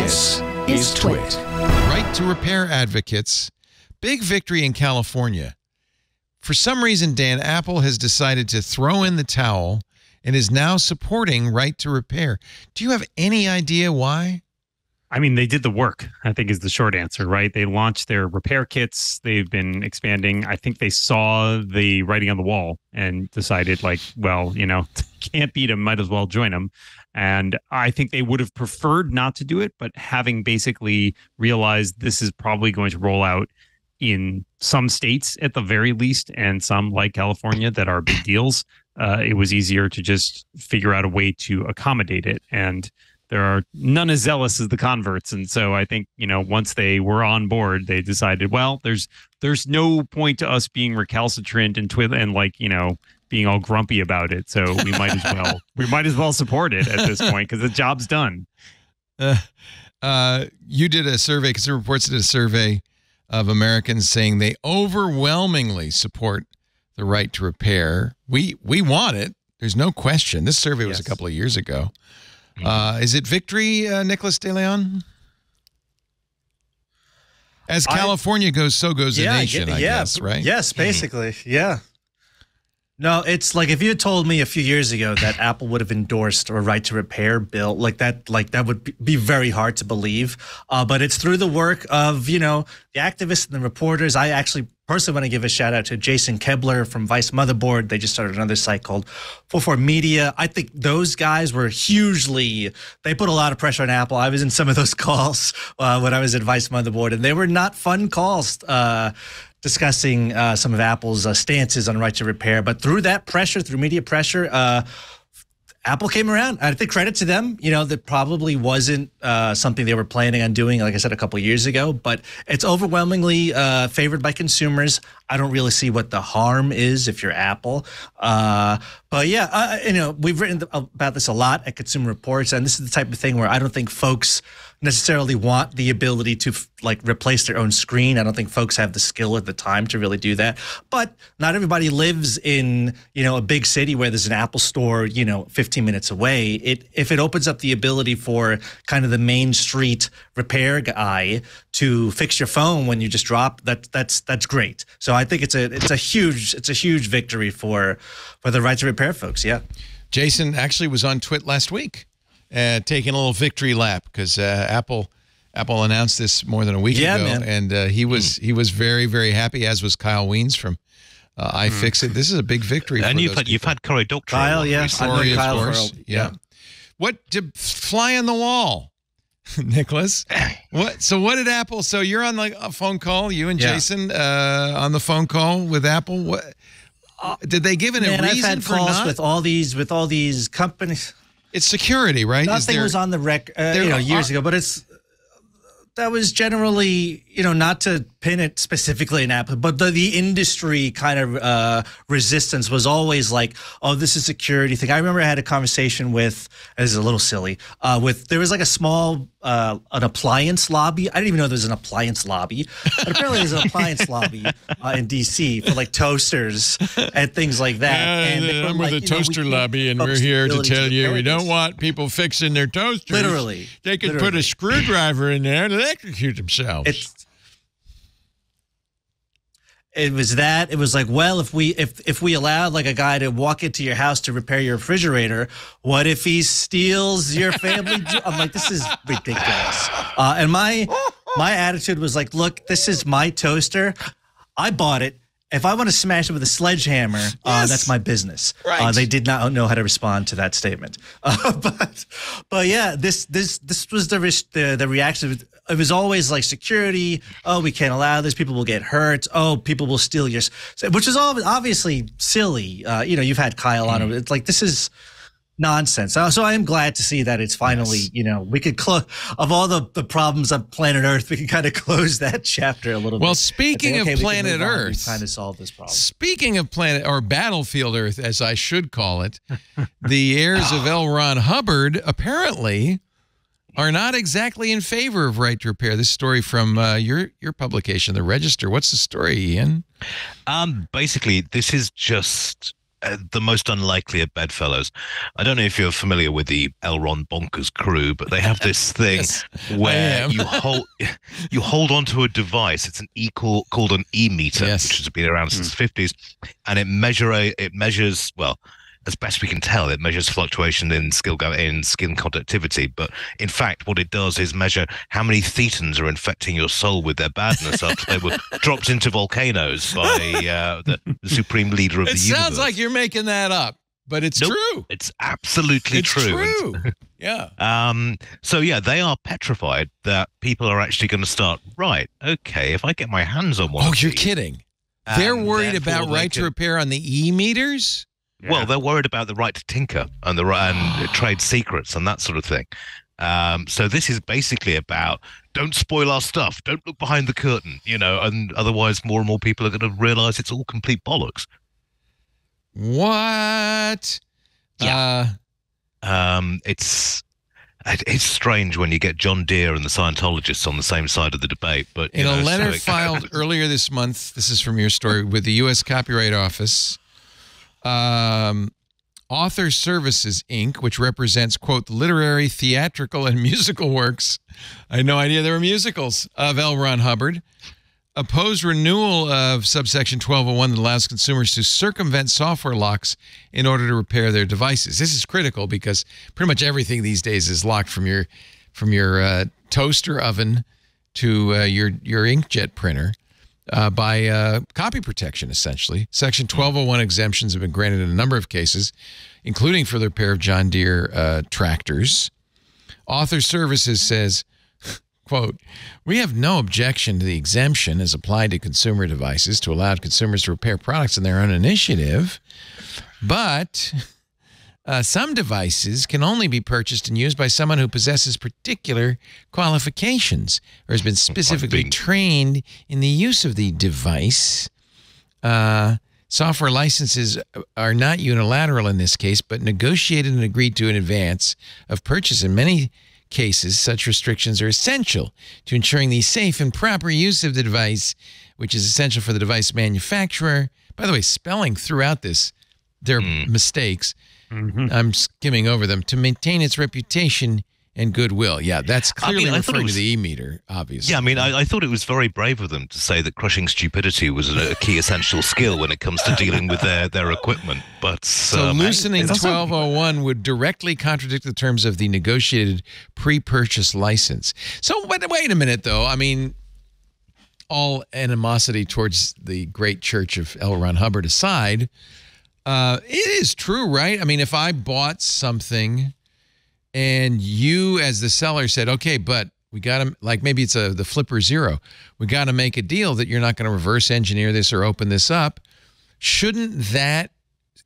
This is TWiT. Right to repair advocates. Big victory in California. For some reason, Dan, Apple has decided to throw in the towel and is now supporting right to repair. Do you have any idea why? I mean, they did the work, I think is the short answer, right? They launched their repair kits. They've been expanding. I think they saw the writing on the wall and decided like, well, you know, can't beat them, might as well join them. And I think they would have preferred not to do it, but having basically realized this is probably going to roll out in some states at the very least, and some like California that are big deals, it was easier to just figure out a way to accommodate it. And there are none as zealous as the converts. And so I think, you know, once they were on board, they decided, well, there's no point to us being recalcitrant and like, you know, being all grumpy about it. So we might as well support it at this point because the job's done. You did a survey, Consumer Reports did a survey of Americans saying they overwhelmingly support the right to repair. We want it. There's no question. This survey was a couple of years ago. Is it victory, Nicholas De Leon? As California goes, so goes the nation, I guess, right? Yes, basically, yeah. No, it's like if you had told me a few years ago that Apple would have endorsed a right to repair bill like that would be very hard to believe. But it's through the work of, you know, the activists and the reporters. I actually personally want to give a shout out to Jason Kebler from Vice Motherboard. They just started another site called 44 Media. I think those guys were they put a lot of pressure on Apple. I was in some of those calls when I was at Vice Motherboard, and they were not fun calls. Discussing some of Apple's stances on right to repair. But through that pressure, through media pressure, Apple came around. I think credit to them. You know, that probably wasn't something they were planning on doing, like I said, a couple of years ago. But it's overwhelmingly favored by consumers. I don't really see what the harm is if you're Apple. But yeah, you know, we've written about this a lot at Consumer Reports, and this is the type of thing where I don't think folks necessarily want the ability to like replace their own screen. I don't think folks have the skill at the time to really do that. But not everybody lives in, you know, a big city where there's an Apple store, you know, 15 minutes away. If it opens up the ability for kind of the main street repair guy to fix your phone when you just drop, that's great. So I think it's a huge victory for the right to repair folks. Yeah. Jason actually was on TWiT last week. Taking a little victory lap because Apple announced this more than a week ago, man. And he was very, very happy, as was Kyle Wiens from iFixit. This is a big victory. And you've had Cory Doctorow. Kyle, yeah, Cory, of course, yeah. What to fly on the wall, Nicholas? What did Apple? So you're on like a phone call, you and Jason on the phone call with Apple. What did they give it a reason I've had for calls not? with all these companies. It's security, right? Nothing was on the record, years ago, but that was generally, you know, not to pin it specifically in Apple, but the industry kind of resistance was always like, oh, this is a security thing. I remember I had a conversation with, this is a little silly, there was like a small, an appliance lobby. I didn't even know there was an appliance lobby, but apparently there's an appliance lobby in DC for like toasters and things like that. And I'm with the toaster lobby, and we're here to tell you we don't want people fixing their toasters. Literally. They could put a screwdriver in there and electrocute themselves. It was that. It was like, well, if we allowed like a guy to walk into your house to repair your refrigerator, what if he steals your family? I'm like, this is ridiculous. And my attitude was like, look, this is my toaster. I bought it. If I want to smash it with a sledgehammer, that's my business. Right. They did not know how to respond to that statement. But yeah, this was the reaction. It was always like security. Oh, we can't allow this. People will get hurt. Oh, people will steal your, which is obviously silly. You know, you've had Kyle on it. It's like, this is nonsense. So I am glad to see that it's finally, you know, we could close, of all the problems on planet Earth, we can kind of close that chapter a little bit. Well, speaking of planet Earth, we kind of solve this problem. Speaking of planet or battlefield Earth, as I should call it, the heirs of L. Ron Hubbard apparently are not exactly in favor of right to repair. This story from your publication, The Register. What's the story, Ian? Basically, this is just the most unlikely of bedfellows. I don't know if you're familiar with the L. Ron Bonkers crew, but they have this thing Yes, where you hold onto a device. It's called an e-meter, Yes. which has been around since the 50s, and it measures, well, as best we can tell, it measures fluctuation in skin conductivity. But in fact, what it does is measure how many thetans are infecting your soul with their badness after they were dropped into volcanoes by the supreme leader of the universe. It sounds like you're making that up, but it's true. It's absolutely It's true. Yeah. So yeah, they are petrified that people are actually going to start, right, okay, if I get my hands on one Oh, of you're these, kidding. They're worried therefore about they right to can- repair on the e-meters? Well, they're worried about the right to tinker and trade secrets and that sort of thing. So this is basically about don't spoil our stuff, don't look behind the curtain, and otherwise more and more people are going to realize it's all complete bollocks. What? Yeah. It's strange when you get John Deere and the Scientologists on the same side of the debate. But In a letter filed earlier this month, this is from your story, with the U.S. Copyright Office, Author Services, Inc., which represents, quote, the literary, theatrical, and musical works, I had no idea there were musicals, of L. Ron Hubbard, opposed renewal of subsection 1201 that allows consumers to circumvent software locks in order to repair their devices. This is critical because pretty much everything these days is locked from your toaster oven to your inkjet printer by copy protection, essentially. Section 1201 exemptions have been granted in a number of cases, including for the repair of John Deere tractors. Author Services says, quote, we have no objection to the exemption as applied to consumer devices to allow consumers to repair products in their own initiative, but some devices can only be purchased and used by someone who possesses particular qualifications or has been specifically trained in the use of the device. Software licenses are not unilateral in this case, but negotiated and agreed to in advance of purchase. In many cases, such restrictions are essential to ensuring the safe and proper use of the device, which is essential for the device manufacturer. By the way, spelling throughout this, there are mistakes. I'm skimming over them. To maintain its reputation and goodwill. Yeah, that's clearly referring to the e-meter, obviously. Yeah, I thought it was very brave of them to say that crushing stupidity was a key essential skill when it comes to dealing with their equipment. But so loosening 1201 would directly contradict the terms of the negotiated pre-purchase license. So wait a minute, though. I mean, all animosity towards the great church of L. Ron Hubbard aside, it is true, right? I mean, if I bought something and you as the seller said, okay, but we got to, like maybe it's the Flipper Zero, we got to make a deal that you're not going to reverse engineer this or open this up. Shouldn't that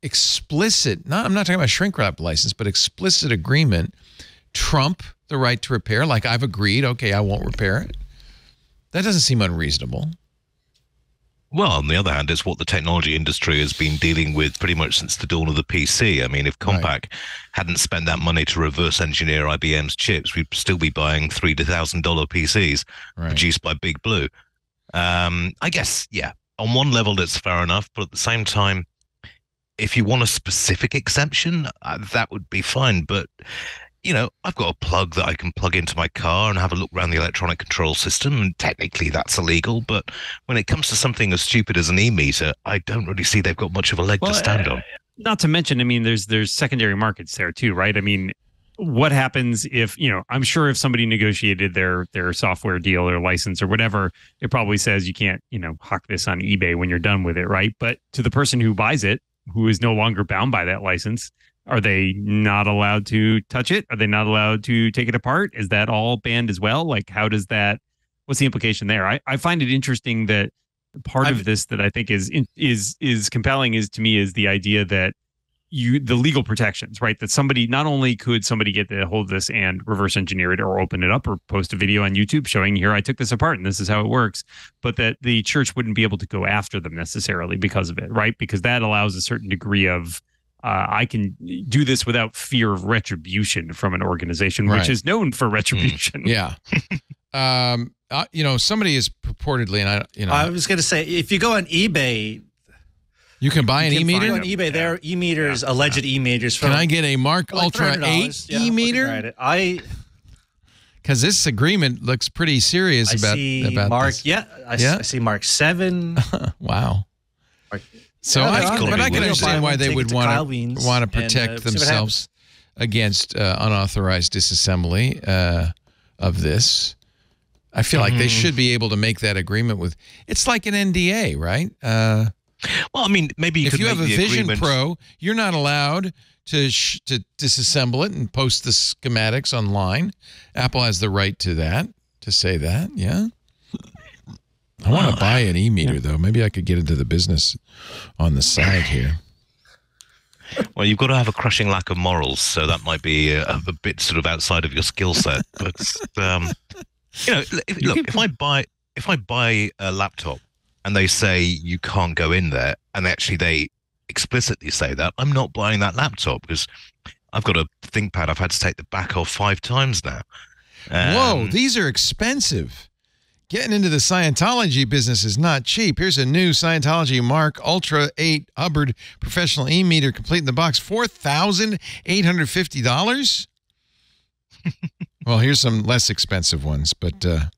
explicit, I'm not talking about shrink wrap license, but explicit agreement trump the right to repair? Like I've agreed, okay, I won't repair it. That doesn't seem unreasonable. Well, on the other hand, it's what the technology industry has been dealing with pretty much since the dawn of the PC. I mean, if Compaq hadn't spent that money to reverse engineer IBM's chips, we'd still be buying $3,000 PCs produced by Big Blue. I guess, yeah, on one level, that's fair enough. But at the same time, if you want a specific exemption, that would be fine. But I've got a plug that I can plug into my car and have a look around the electronic control system, and technically that's illegal. But when it comes to something as stupid as an e-meter, I don't really see they've got much of a leg to stand on. Not to mention, I mean, there's secondary markets there too, right? I mean, what happens if, I'm sure if somebody negotiated their software deal or license or whatever, it probably says you can't, hawk this on eBay when you're done with it, right? But to the person who buys it, who is no longer bound by that license, are they not allowed to touch it? Are they not allowed to take it apart? Is that all banned as well? Like, how does that, what's the implication there? I find it interesting that part of this that I think is compelling is the idea that the legal protections, right? That somebody, not only could somebody get a hold of this and reverse engineer it or open it up or post a video on YouTube showing, here, I took this apart and this is how it works, but that the church wouldn't be able to go after them necessarily because of it, right? Because that allows a certain degree of, I can do this without fear of retribution from an organization, which is known for retribution. Yeah. Somebody is purportedly, and I was going to say, if you go on eBay, You can buy an e-meter? On eBay, there are e-meters, alleged e-meters. Can I get a Mark like Ultra 8 e-meter? Because this agreement looks pretty serious about Mark, this. Yeah, I see Mark 7. Wow. So I can understand why they would want to protect themselves against unauthorized disassembly of this. I feel like they should be able to make that agreement with. It's like an NDA, right? Well, I mean, maybe if you have a Vision Pro, you're not allowed to disassemble it and post the schematics online. Apple has the right to that, to say that. Yeah. I want to buy an e-meter, though. Maybe I could get into the business on the side here. Well, you've got to have a crushing lack of morals, so that might be a bit sort of outside of your skill set. But if I buy a laptop and they say you can't go in there, and actually they explicitly say that, I'm not buying that laptop because I've got a ThinkPad I've had to take the back off 5 times now. Whoa, these are expensive. Getting into the Scientology business is not cheap. Here's a new Scientology Mark Ultra 8 Hubbard professional e-meter complete in the box. $4,850? Well, here's some less expensive ones, but yeah.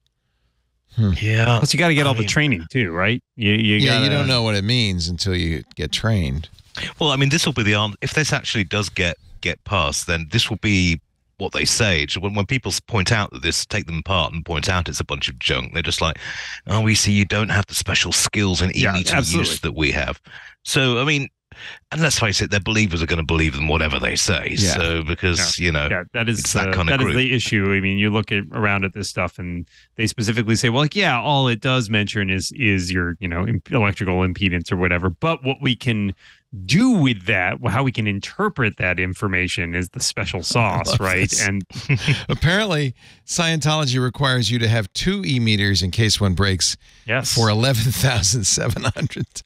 Plus, you got to get all the training too, right? You don't know what it means until you get trained. Well, I mean, this will be the answer. If this actually does get passed, then this will be what they say. When people point out that this, take them apart and point out it's a bunch of junk, they're just like, oh, we see you don't have the special skills in e-meter use that we have. So, I mean, and let's face it, their believers are going to believe them whatever they say. Yeah. So, because, that is it's that kind of group. Is the issue. I mean, you look around at this stuff and they specifically say, well, all it does mention is your, electrical impedance or whatever. But what we can do with that, how we can interpret that information is the special sauce, right? This. And apparently Scientology requires you to have 2 e-meters in case one breaks for $11,700.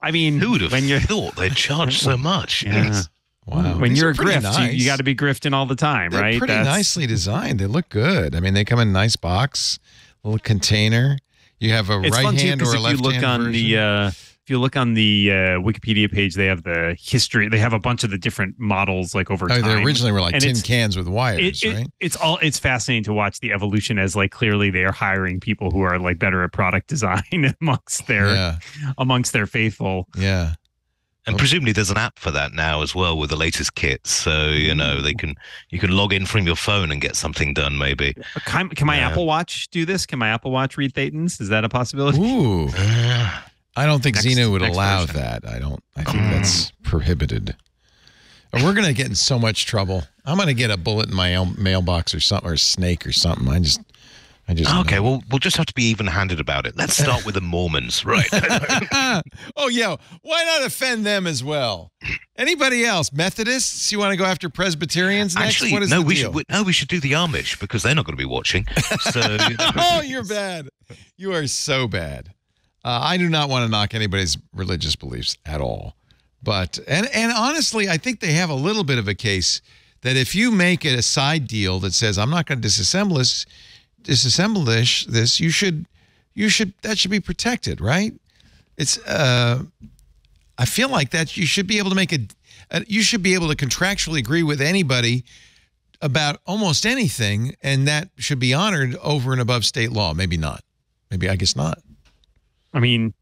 I mean, who would have thought they'd charge so much? Yeah. Wow. When you're a grift, nice. you got to be grifting all the time, They're right? Pretty nicely designed. They look good. I mean, they come in a nice box, little container. You have a right hand or a left hand version. If you look on the Wikipedia page, they have the history. They have a bunch of the different models over time. They originally were like tin cans with wires, right? It's fascinating to watch the evolution as clearly they are hiring people who are better at product design amongst their faithful. Yeah. And presumably there's an app for that now as well with the latest kits. So, you can log in from your phone and get something done maybe. Can my Apple Watch do this? Can my Apple Watch read Thetans? Is that a possibility? Ooh. I don't think Xena would allow that. I think that's prohibited. We're going to get in so much trouble. I'm going to get a bullet in my mailbox or something, or a snake or something. I just okay, well, we'll just have to be even-handed about it. Let's start with the Mormons, right? Oh, yeah. Why not offend them as well? Anybody else? Methodists? You want to go after Presbyterians next? Actually, what is no, the deal? we should do the Amish because they're not going to be watching. So, oh, you're bad. You are so bad. I do not want to knock anybody's religious beliefs at all. But, and honestly, I think they have a little bit of a case that if you make it a side deal that says, I'm not going to disassemble this, that should be protected, right? It's, I feel like that you should be able to you should be able to contractually agree with anybody about almost anything, and that should be honored over and above state law. Maybe not. I guess not. I mean,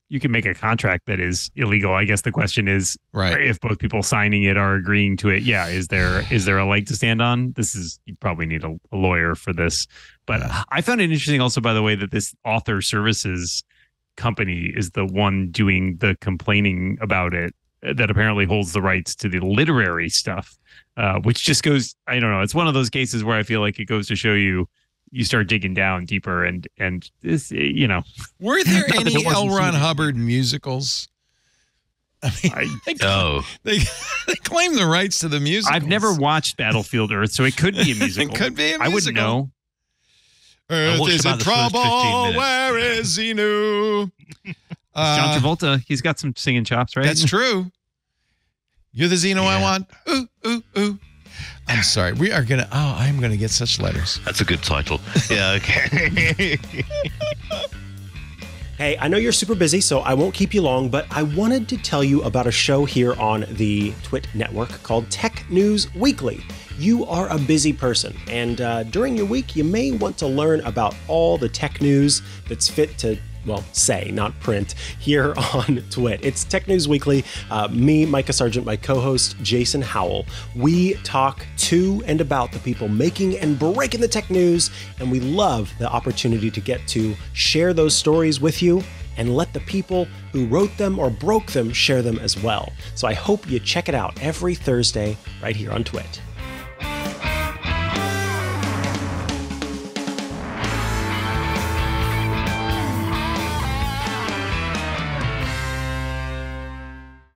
you can make a contract that is illegal. I guess the question is, if both people signing it are agreeing to it, is there a leg to stand on? You probably need a lawyer for this. But I found it interesting also, by the way, that this author services company is the one doing the complaining about it, that apparently holds the rights to the literary stuff, which just goes, I don't know. It's one of those cases where I feel like it goes to show you start digging down deeper and this, Were there any L. Ron Hubbard musicals? I mean, they claim the rights to the musicals. I've never watched Battlefield Earth, so it could be a musical. It could be a musical. I wouldn't know. Earth is in trouble. Where is Xenu? John Travolta, he's got some singing chops, right? That's true. You're the Xenu I want. Ooh, ooh, ooh. I'm sorry. We are going to... Oh, I'm going to get such letters. That's a good title. Yeah, okay. Hey, I know you're super busy, so I won't keep you long, but I wanted to tell you about a show here on the TWiT network called Tech News Weekly. You are a busy person, and during your week, you may want to learn about all the tech news that's fit to, well, say, not print, here on TWiT. It's Tech News Weekly. Me, Micah Sargent, my co-host, Jason Howell. We talk to and about the people making and breaking the tech news, and we love the opportunity to get to share those stories with you and let the people who wrote them or broke them share them as well. So I hope you check it out every Thursday right here on TWiT.